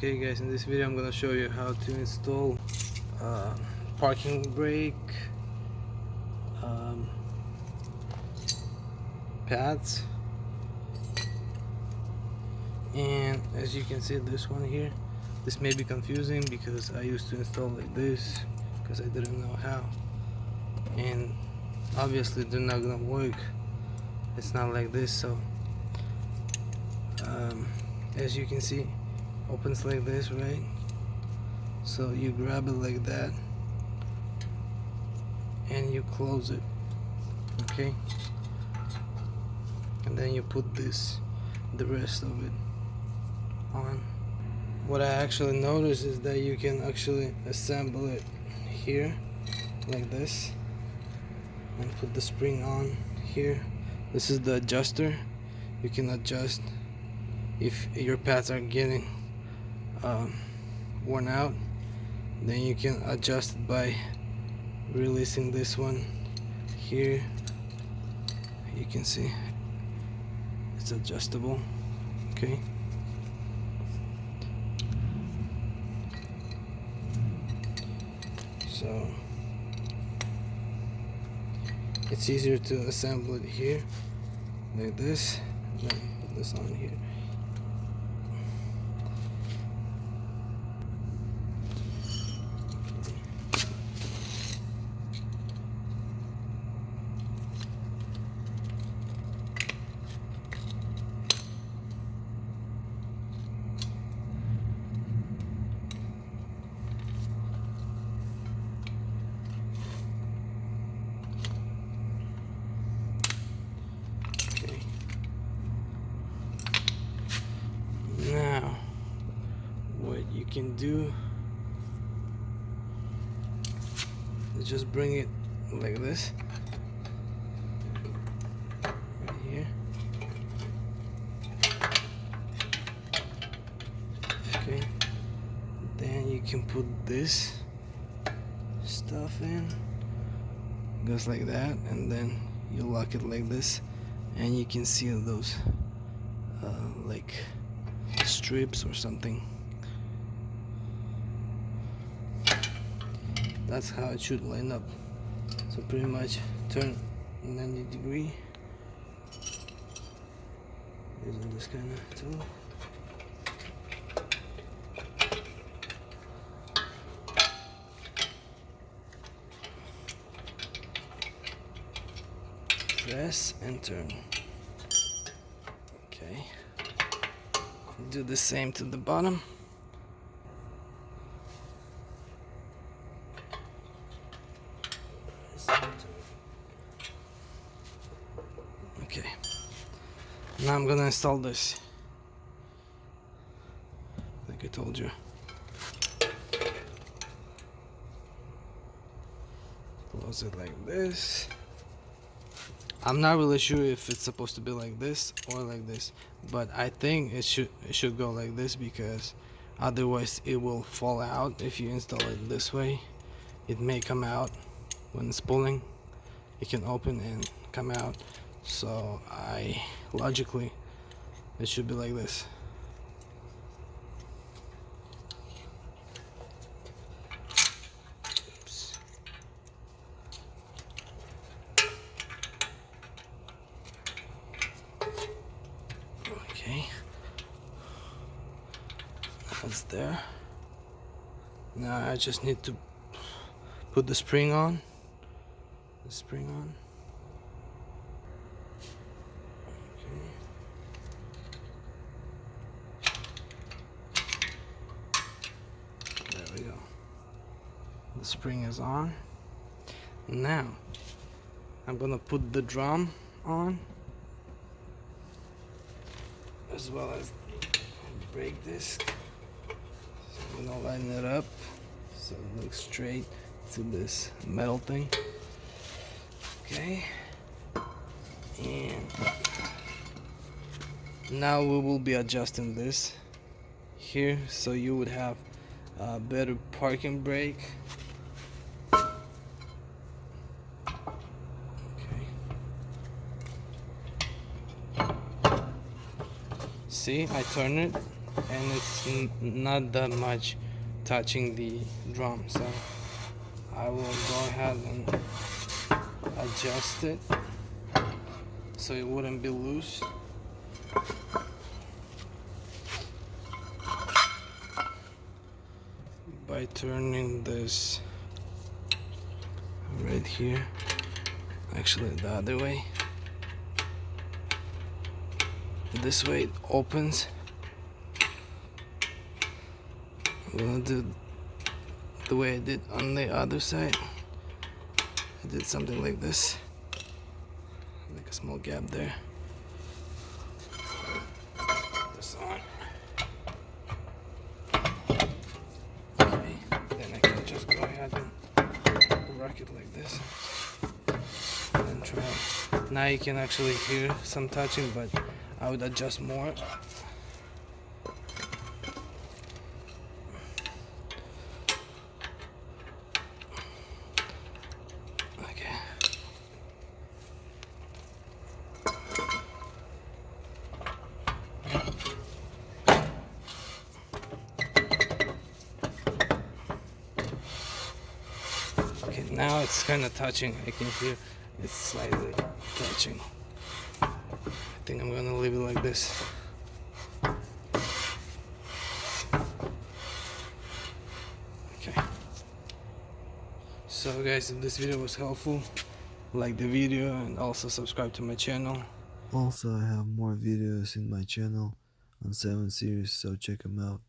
Okay guys, in this video I'm gonna show you how to install parking brake pads. And as you can see, this one here, this may be confusing because I used to install like this because I didn't know how, and obviously they're not gonna work. It's not like this. So as you can see, opens like this, right? So you grab it like that and you close it, okay? And then you put the rest of it on. What I actually noticed is that you can actually assemble it here like this and put the spring on here. This is the adjuster. You can adjust if your pads are getting worn out. Then you can adjust it by releasing this one here. You can see it's adjustable, okay? So it's easier to assemble it here like this, and then put this on here. Now, what you can do is just bring it like this, right here. Okay. Then you can put this stuff in. Goes like that, and then you lock it like this, and you can see those like strips or something. That's how it should line up. So pretty much turn 90 degrees using this kind of tool. Press and turn. Okay. Do the same to the bottom. Okay. Now I'm gonna install this, like I told you. Close it like this. I'm not really sure if it's supposed to be like this or like this, but I think it should go like this, because otherwise it will fall out. If you install it this way, it may come out when it's pulling. It can open and come out. So logically it should be like this. Oops. Okay, that's there. Now I just need to put the spring on. There we go. The spring is on. Now I'm gonna put the drum on, as well as brake disc. So I'm gonna line it up so it looks straight to this metal thing. Okay, and now we will be adjusting this here, so you would have a better parking brake. Okay. See, I turn it and it's not that much touching the drum, so I will go ahead and adjust it so it wouldn't be loose. By turning this right here, actually the other way. This way it opens. I'm gonna do the way I did on the other side. I did something like this, like a small gap there. This on. Okay, then I can just go ahead and rock it like this and try. Now you can actually hear some touching, but I would adjust more. Okay. Okay, now it's kind of touching. I can hear it's slightly touching. I think I'm gonna leave it like this. Okay. So guys, if this video was helpful, like the video and also subscribe to my channel. Also, I have more videos in my channel on 7 series, so check them out.